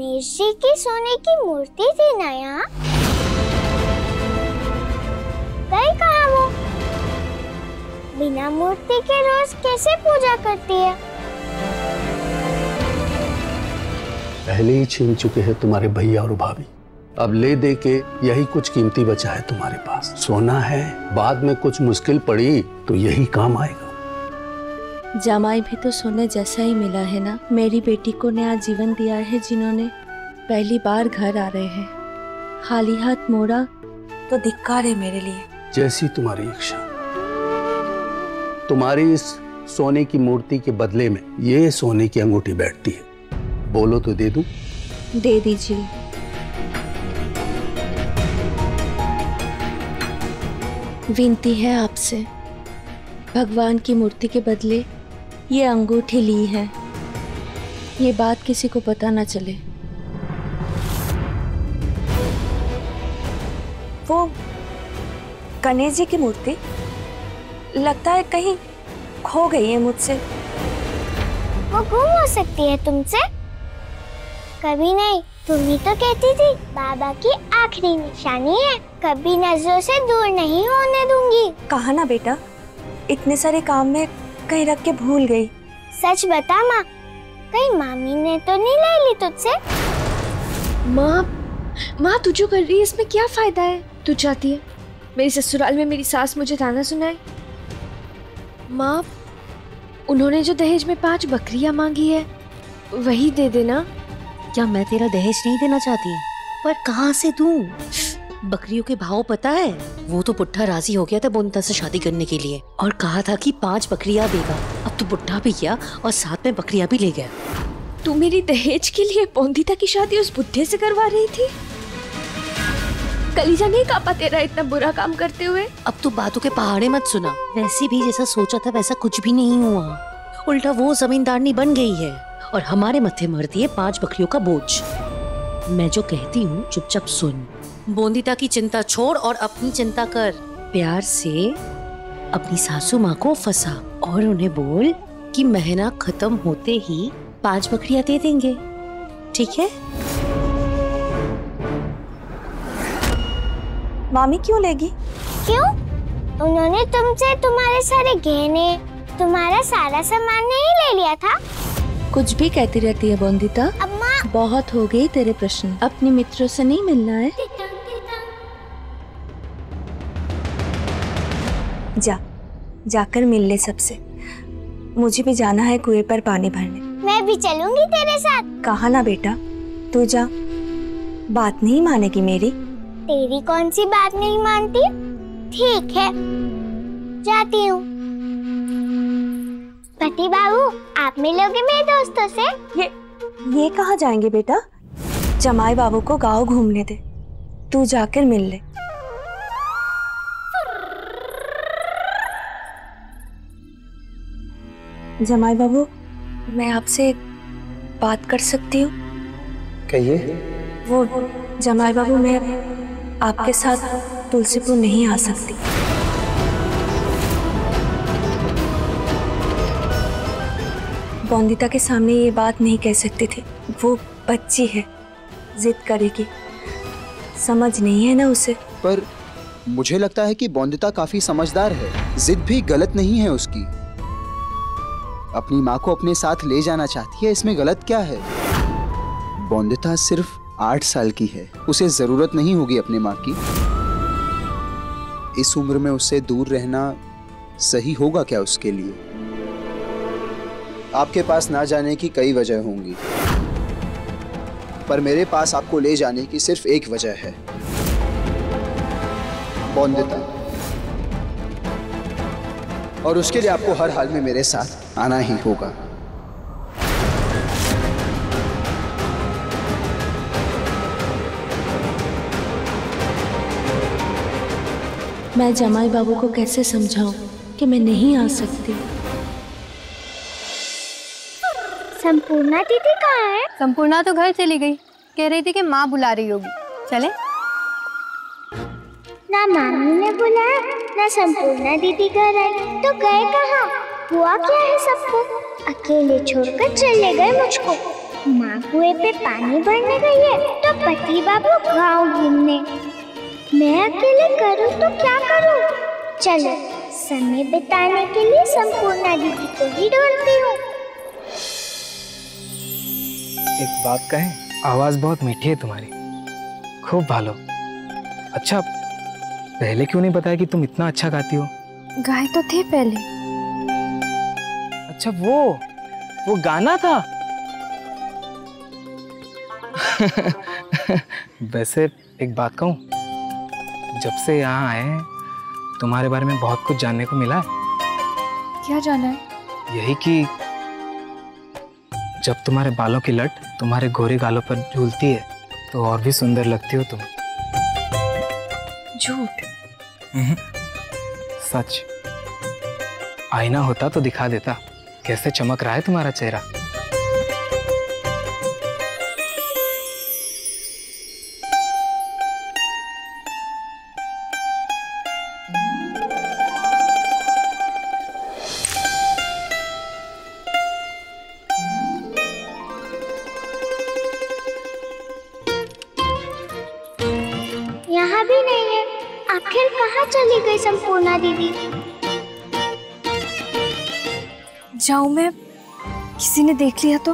गणेश जी की सोने की मूर्ति थी ना यहाँ, गई कहाँ वो? बिना मूर्ति के रोज कैसे पूजा करती है? पहले ही छीन चुके हैं तुम्हारे भैया और भाभी, अब ले दे के यही कुछ कीमती बचा है तुम्हारे पास। सोना है, बाद में कुछ मुश्किल पड़ी तो यही काम आएगा। जमाई भी तो सोने जैसा ही मिला है ना। मेरी बेटी को नया जीवन दिया है जिन्होंने। पहली बार घर आ रहे हैं, खाली हाथ मोड़ा तो धिक्कार है मेरे लिए। जैसी तुम्हारी इच्छा। तुम्हारी इस सोने की मूर्ति के बदले में ये सोने की अंगूठी बैठती है, बोलो तो दे दूं? दे दीजिए। विनती है आपसे, भगवान की मूर्ति के बदले ये अंगूठी ली है, ये बात किसी को पता ना चले। वो गणेश जी की मूर्ति लगता है कहीं खो गई है मुझसे। वो गुम हो सकती है तुमसे? कभी नहीं, तुम ही तो कहती थी बाबा की आखिरी निशानी है, कभी नजरों से दूर नहीं होने दूंगी। कहा ना बेटा, इतने सारे काम में कहीं रख के भूल गई। सच बता माँ, कहीं मामी ने तो नहीं ले ली तुझसे? माँ तू जो कर रही है इसमें क्या फायदा है? तू चाहती है मेरी ससुराल में मेरी सास मुझे ताना सुनाए? माँ, उन्होंने जो दहेज में 5 बकरियां मांगी है वही दे देना। क्या मैं तेरा दहेज नहीं देना चाहती, पर कहाँ से दूं? बकरियों के भाव पता है? वो तो पुट्ठा राजी हो गया था बोनिता से शादी करने के लिए और कहा था कि 5 बकरियां देगा। अब तो पुट्ठा भी गया और साथ में बकरियां भी ले गया। तू मेरी दहेज के लिए बोनिता की शादी उस बुढ़े से करवा रही थी? कलीजा नहीं कांपा तेरा इतना बुरा काम करते हुए? अब तो बातों के पहाड़े मत सुना। वैसे भी जैसा सोचा था वैसा कुछ भी नहीं हुआ, उल्टा वो जमींदारनी बन गई है और हमारे मत्थे मरती है 5 बकरियों का बोझ। मैं जो कहती हूँ चुपचाप सुन। बोंदिता की चिंता छोड़ और अपनी चिंता कर। प्यार से अपनी सासू माँ को फंसा और उन्हें बोल कि महीना खत्म होते ही 5 बकरियां दे देंगे, ठीक है? मामी क्यों लेगी? क्यों? उन्होंने तुमसे तुम्हारे सारे गहने, तुम्हारा सारा सामान नहीं ले लिया था? कुछ भी कहती रहती है बोंदिता। अम्मा, बहुत हो गई तेरे प्रश्न, अपने मित्रों से नहीं मिलना है? जाकर मिल ले सबसे। मुझे भी जाना है कुएं पर पानी भरने। मैं भी चलूंगी तेरे साथ। कहा ना बेटा, तू जा। बात नहीं मानेगी मेरी? तेरी कौन सी बात नहीं मानती? ठीक है, जाती हूँ। पति बाबू, आप मिलोगे मेरे दोस्तों से? ये कहाँ जाएंगे बेटा? जमाई बाबू को गांव घूमने दे, तू जाकर मिल ले। जमाई बाबू, मैं आपसे एक बात कर सकती हूँ? कहिए। वो जमाई बाबू, मैं आपके साथ तुलसीपुर नहीं आ सकती। बोंदिता के सामने ये बात नहीं कह सकती थी। वो बच्ची है, जिद करेगी, समझ नहीं है ना उसे। पर मुझे लगता है कि बोंदिता काफी समझदार है, जिद भी गलत नहीं है उसकी। अपनी माँ को अपने साथ ले जाना चाहती है, इसमें गलत क्या है? बोंदिता सिर्फ 8 साल की है, उसे जरूरत नहीं होगी अपने माँ की। इस उम्र में उससे दूर रहना सही होगा क्या उसके लिए? आपके पास ना जाने की कई वजह होंगी, पर मेरे पास आपको ले जाने की सिर्फ एक वजह है, बोंदिता। और उसके लिए आपको हर हाल में मेरे साथ आना ही होगा। मैं जमाई बाबू को कैसे समझाऊं कि मैं नहीं आ सकती? संपूर्णा दीदी कहाँ है? संपूर्णा तो घर चली गई, कह रही थी कि माँ बुला रही होगी। चले? ना मामी ने बुलाया, ना संपूर्णा दीदी घर आई, तो गए कहाँ? हुआ क्या है सबको? अकेले छोड़कर चले गए मुझको। माँ कुएं पे पानी भरने गई है तो पति बाबू गाँव घूमने। मैं अकेले करूँ तो क्या करूँ? चलो समय बिताने के लिए संपूर्णा दीदी को ही ढूंढती हूँ। एक बात कहें, आवाज बहुत मीठी है तुम्हारी, खूब भालो। अच्छा, पहले क्यों नहीं बताया कि तुम इतना अच्छा गाती हो? गाए तो थे पहले। अच्छा, वो गाना था। वैसे एक बात कहूँ, जब से यहाँ आए हैं तुम्हारे बारे में बहुत कुछ जानने को मिला है। क्या जाना है? यही कि जब तुम्हारे बालों की लट तुम्हारे गोरे गालों पर झूलती है तो और भी सुंदर लगती हो तुम। झूठ? सच। आईना होता तो दिखा देता कैसे चमक रहा है तुम्हारा चेहरा। यहाँ भी नहीं है। आखिर कहाँ चली गई संपूर्णा दीदी? जाऊं मैं? किसी ने देख लिया तो?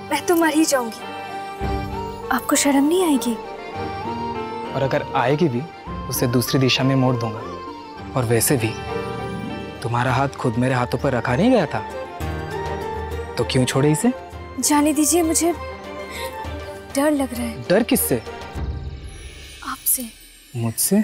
मैं तो मर ही जाऊंगी। आपको शर्म नहीं आएगी? और अगर आएगी भी उसे दूसरी दिशा में मोड़ दूंगा। और वैसे भी तुम्हारा हाथ खुद मेरे हाथों पर रखा नहीं गया था, तो क्यों छोड़े इसे? जाने दीजिए, मुझे डर लग रहा है। डर किससे? आपसे। मुझसे?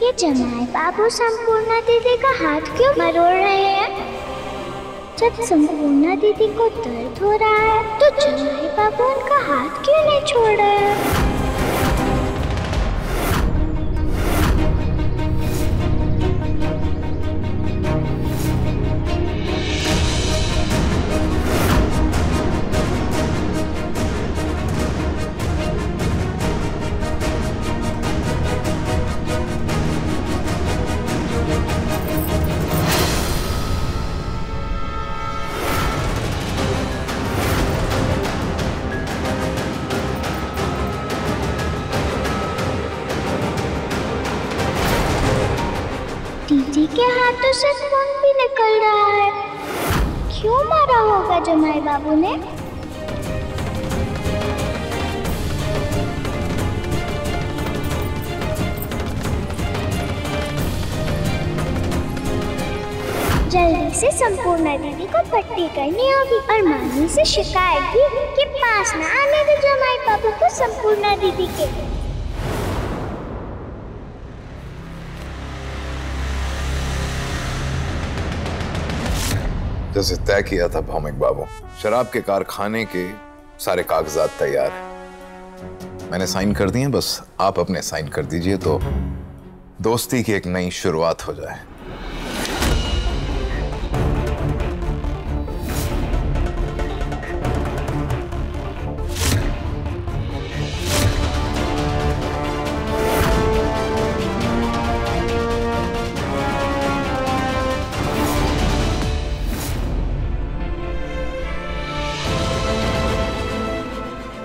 ये जमाई बाबू संपूर्णा दीदी का हाथ क्यों मरोड़ रहे हैं? जब संपूर्णा दीदी को दर्द हो रहा है तो जमाई बाबू उनका हाथ क्यों नहीं छोड़ रहे हैं? दीदी के हाथों से खून भी निकल रहा है। क्यों मारा होगा जमाई बाबू ने? जल्दी से संपूर्णा दीदी को पट्टी करनी होगी और मामी से शिकायत भी कि पास ना आने दे जमाई बाबू को संपूर्णा दीदी के। जैसे तय किया था भौमिक बाबू, शराब के कारखाने के सारे कागजात तैयार हैं। मैंने साइन कर दिए, बस आप अपने साइन कर दीजिए तो दोस्ती की एक नई शुरुआत हो जाए।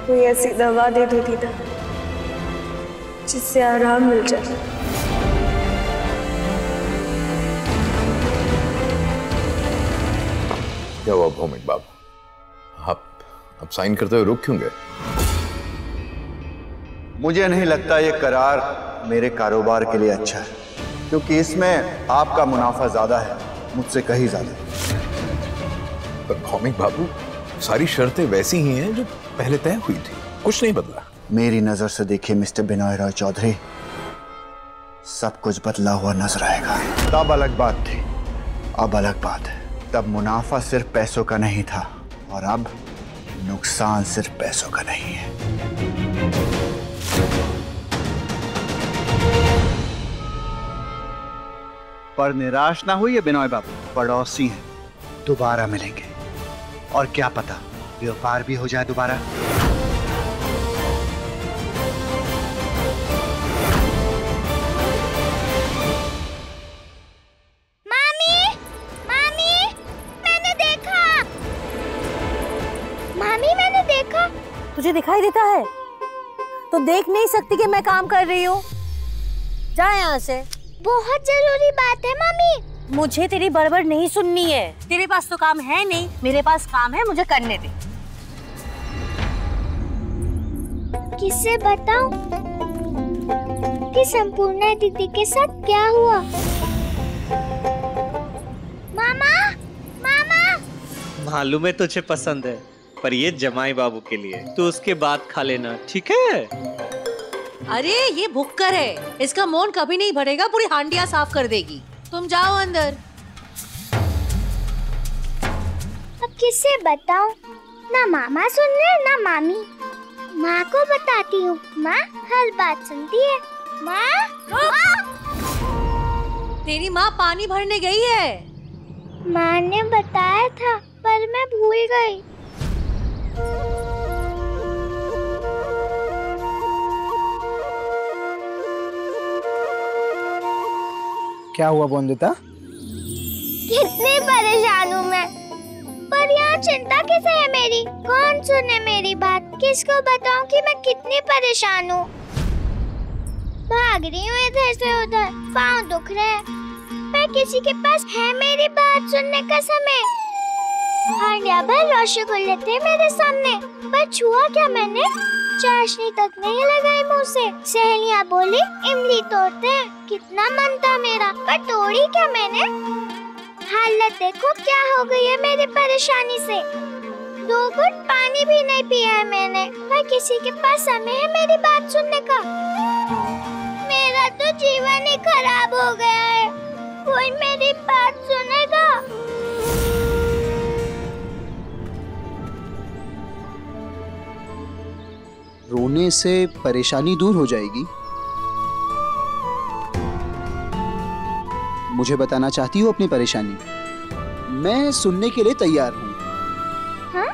कोई ऐसी दवा दे दो दीदा जिससे आराम मिल जाए। क्या हुआ भौमिक बाबू, आप साइन करते हुए रुक क्यों गए? मुझे नहीं लगता ये करार मेरे कारोबार के लिए अच्छा है, क्योंकि इसमें आपका मुनाफा ज्यादा है, मुझसे कहीं ज्यादा। पर भौमिक बाबू, सारी शर्तें वैसी ही हैं जो पहले तय हुई थी, कुछ नहीं बदला। मेरी नजर से देखिए मिस्टर बिनोय रॉय चौधरी, सब कुछ बदला हुआ नजर आएगा। तब अलग बात थी, अब अलग बात है। तब मुनाफा सिर्फ पैसों का नहीं था और अब नुकसान सिर्फ पैसों का नहीं है। पर निराश ना हुई बिनोय बाबू, पड़ोसी हैं, दोबारा मिलेंगे और क्या पता व्यापार भी हो जाए दोबारा। मामी, मामी, मैंने देखा। मामी, मैंने देखा। तुझे दिखाई देता है तो देख नहीं सकती कि मैं काम कर रही हूँ? जा यहाँ से। बहुत जरूरी बात है मामी। मुझे तेरी बड़बड़ नहीं सुननी है। तेरे पास तो काम है नहीं, मेरे पास काम है, मुझे करने दे। किससे बताऊं कि संपूर्णा दीदी के साथ क्या हुआ? मामा, मामा। मालूम है तुझे पसंद है, पर ये जमाई बाबू के लिए, तू उसके बाद खा लेना, ठीक है? अरे ये भुक्कर है, इसका मोन कभी नहीं भरेगा, पूरी हांडिया साफ कर देगी। तुम जाओ अंदर। अब किससे बताऊं? ना मामा सुन रहे ना मामी। माँ को बताती हूँ, माँ हर बात सुनती है। माँ, तेरी माँ पानी भरने गई है। माँ ने बताया था पर मैं भूल गई। क्या हुआ बोंदिता? कितनी परेशान हूँ मैं, पर यहाँ चिंता किसे है मेरी? कौन सुने मेरी बात? किसको बताऊँ कि मैं कितनी परेशान हूँ? भाग रही हूँ इधर से उधर, पाँव दुख रहे हैं, पर किसी के पास है मेरी बात सुनने का समय? हांडिया भर रसगुल्ले थे मेरे सामने, पर छुआ क्या मैंने? चाशनी तक नहीं लगाई मुँह से। सहेलियाँ बोली इमली तोड़ते हैं, कितना मन था मेरा, पर तोड़ी क्या मैंने? हालत देखो क्या हो गई है मेरी परेशानी से। 2 घुट पानी भी नहीं पिया है मैंने, पर किसी के पास समय है मेरी बात सुनने का? मेरा तो जीवन ही खराब हो गया है, कोई मेरी बात सुनेगा? रोने से परेशानी दूर हो जाएगी? मुझे बताना चाहती हो अपनी परेशानी? मैं सुनने के लिए तैयार हूँ। हाँ?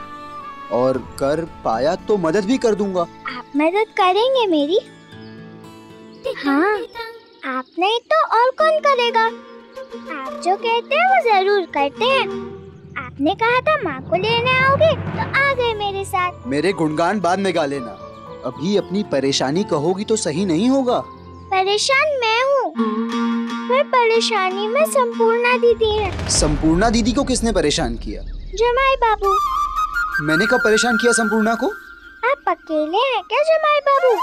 और कर पाया तो मदद भी कर दूंगा। आप मदद करेंगे मेरी? हाँ, आप नहीं तो और कौन करेगा? आप जो कहते हैं वो जरूर करते हैं। आपने कहा था माँ को लेने आओगे, तो आ गए मेरे साथ। मेरे गुणगान बाद में गा लेना, अभी अपनी परेशानी कहोगी तो सही नहीं होगा। परेशान मैं हूँ, पर परेशानी में संपूर्णा दीदी है। संपूर्णा दीदी को किसने परेशान किया? जमाई बाबू। मैंने कब परेशान किया संपूर्णा को? आप अकेले हैं क्या जमाई बाबू?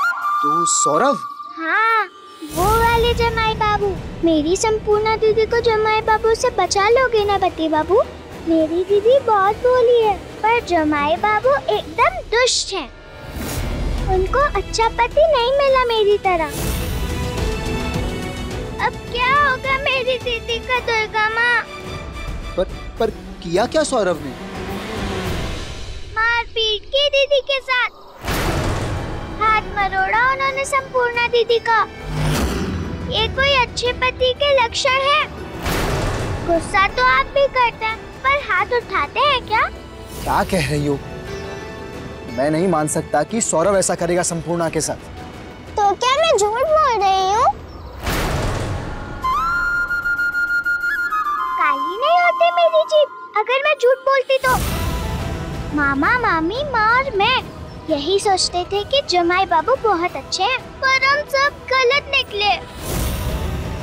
तो सौरभ? हाँ, वो वाले जमाई बाबू। मेरी संपूर्णा दीदी को जमाई बाबू से बचा लोगे ना बत्ती बाबू? मेरी दीदी बहुत भोली है, पर जमाई बाबू एकदम दुष्ट हैं। उनको अच्छा पति नहीं मिला मेरी तरह। अब क्या होगा मेरी दीदी का दुर्गा माँ? पर किया क्या सौरभ ने? मारपीट की दीदी के साथ, हाथ मरोड़ा उन्होंने संपूर्णा दीदी का। ये कोई अच्छे पति के लक्षण है? गुस्सा तो आप भी करते हैं, पर हाथ उठाते हैं क्या? क्या कह रही हो? मैं नहीं मान सकता कि सौरभ ऐसा करेगा संपूर्णा के साथ। तो क्या मैं झूठ बोल रही हूँ? काली नहीं होती मेरी जीभ अगर मैं झूठ बोलती तो। मामा, मामी, माँ और मैं यही सोचते थे कि जमाई बाबू बहुत अच्छे हैं, पर हम सब गलत निकले।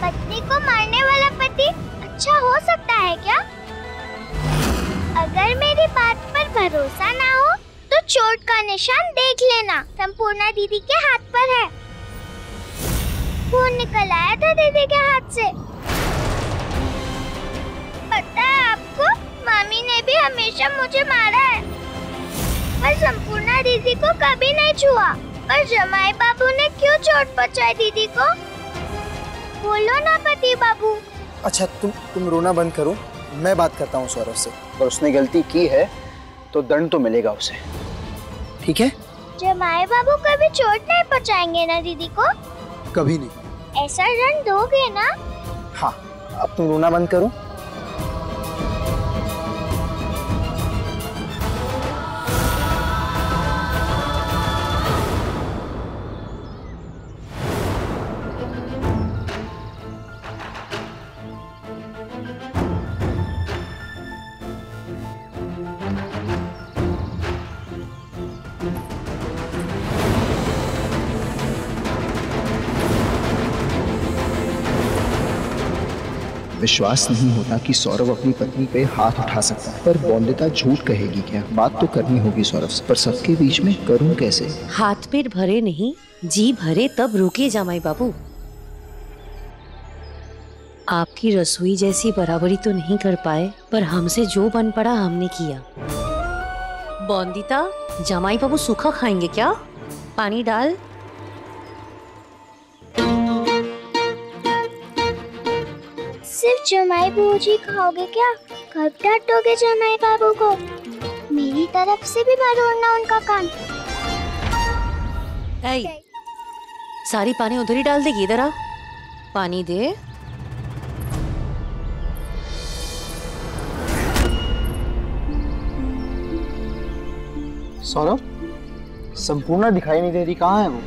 पत्नी को मारने वाला पति अच्छा हो सकता है क्या? अगर मेरी बात पर भरोसा ना हो तो चोट का निशान देख लेना, संपूर्णा दीदी के हाथ पर है। खून निकल आया था दीदी के हाथ से। पता है आपको, मामी ने भी हमेशा मुझे मारा है, पर संपूर्णा दीदी को कभी नहीं छुआ। पर जमाई बाबू ने क्यों चोट पहुंचाई दीदी को? बोलो ना पति बाबू। अच्छा तुम रोना बंद करो, मैं बात करता हूँ सौरभ से। पर उसने गलती की है तो दंड तो मिलेगा उसे, ठीक है? जमाई बाबू कभी चोट नहीं पहुंचाएंगे ना दीदी को? कभी नहीं। ऐसा दंड दोगे ना? हाँ, अब तुम रोना बंद करो। विश्वास नहीं होता कि सौरभ अपनी पत्नी पे हाथ उठा सकता है, पर बॉन्दिता झूठ कहेगी क्या? बात तो करनी होगी सौरभ से, पर सबके बीच में करूं कैसे? हाथ पेट भरे नहीं, जी भरे तब रुके जामाई बाबू। आपकी रसोई जैसी बराबरी तो नहीं कर पाए, पर हमसे जो बन पड़ा हमने किया। बॉन्दिता, जामाई बाबू सूखा खाएंगे क्या? पानी डाल। सिर्फ जमाई बूजी खाओगे क्या? कब डांटोगे जमाई बाबू को? मेरी तरफ से भी मरोड़ना उनका काम। सारी पानी उधर ही डाल देगी, इधर आ, पानी दे। सौरभ, संपूर्णा दिखाई नहीं दे रही, कहाँ है वो?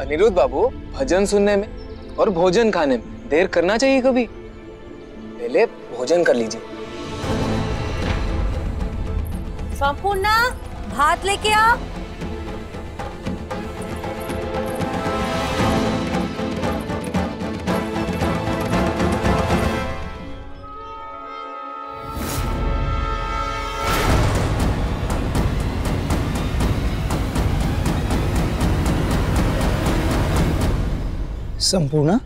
अनिरुद्ध बाबू, भजन सुनने में और भोजन खाने में देर करना चाहिए कभी। पहले भोजन कर लीजिए। संपूर्णा, भात लेके आ। संपूर्णा,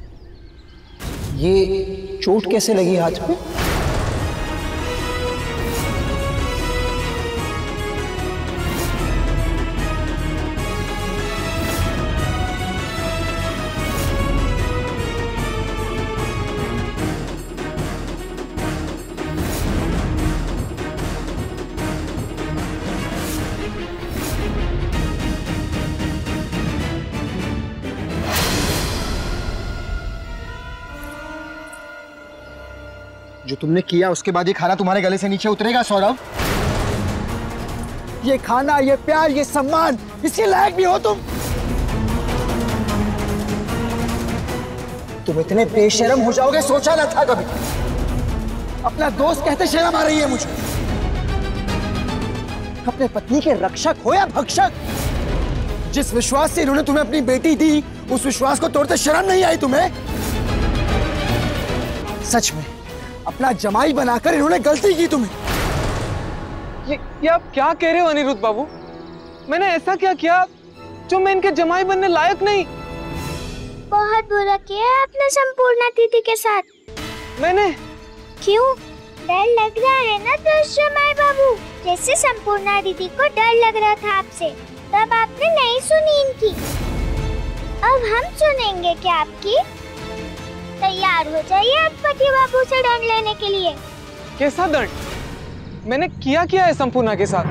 ये चोट कैसे लगी हाथ पे? जो तुमने किया उसके बाद ये खाना तुम्हारे गले से नीचे उतरेगा सौरभ? ये खाना, ये प्यार, ये सम्मान, इसके लायक भी हो तुम? तुम इतने बेशर्म हो जाओगे सोचा ना था कभी। अपना दोस्त कहते शर्म आ रही है मुझे। अपने पत्नी के रक्षक हो या भक्षक? जिस विश्वास से इन्होंने तुम्हें अपनी बेटी दी, उस विश्वास को तोड़ते शर्म नहीं आई तुम्हें? सच में अपना जमाई बनाकर इन्होंने गलती की तुम्हें। ये आप क्या कह रहे हो अनिरुद्ध बाबू? मैंने ऐसा क्या किया जो मैं इनके जमाई बनने लायक नहीं? बहुत बुरा किया आपने संपूर्णा दीदी के साथ। मैंने? क्यों? डर लग रहा है ना जमाई बाबू? जैसे संपूर्णा दीदी को डर लग रहा था आपसे, तब आपने नहीं सुनी इनकी। अब हम सुनेंगे क्या आपकी? तैयार हो जाइए आप पति बाबू से दंड लेने के लिए। कैसा दंड? मैंने क्या है संपूर्णा के साथ?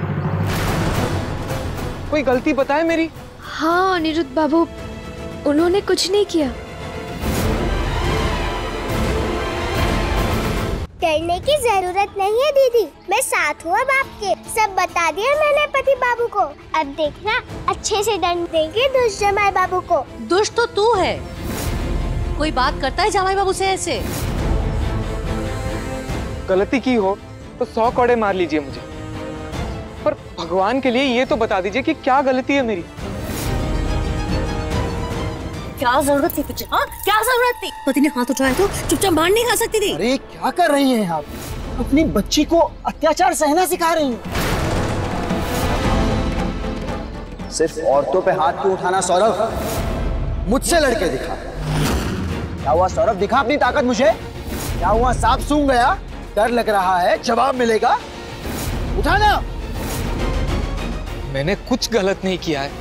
कोई गलती बताए मेरी? हाँ अनिरुद्ध बाबू, उन्होंने कुछ नहीं किया। डरने की जरूरत नहीं है दीदी, मैं साथ हूँ अब आपके। सब बता दिया मैंने पति बाबू को। अब देखना, अच्छे से दंड देंगे दुष्ट जमाई बाबू को। दुष्ट तो तू है। कोई बात करता है जमाई बाबू से ऐसे? गलती की हो तो 100 कोड़े मार लीजिए मुझे, पर भगवान के लिए ये तो बता दीजिए कि क्या गलती है मेरी। क्या जरूरत थी तुझे? हाँ, क्या जरूरत थी? पति ने हाथ उठाया तो चुपचाप मार नहीं खा सकती थी? अरे क्या कर रही हैं आप? अपनी बच्ची को अत्याचार सहना सिखा रही हैं। सिर्फ औरतों पे हाथ क्यों उठाना सौरभ? मुझसे लड़के दिखा। क्या हुआ सौरभ? दिखा अपनी ताकत मुझे। क्या हुआ? सांप सूंघ गया? डर लग रहा है? जवाब मिलेगा। उठाना। मैंने कुछ गलत नहीं किया है।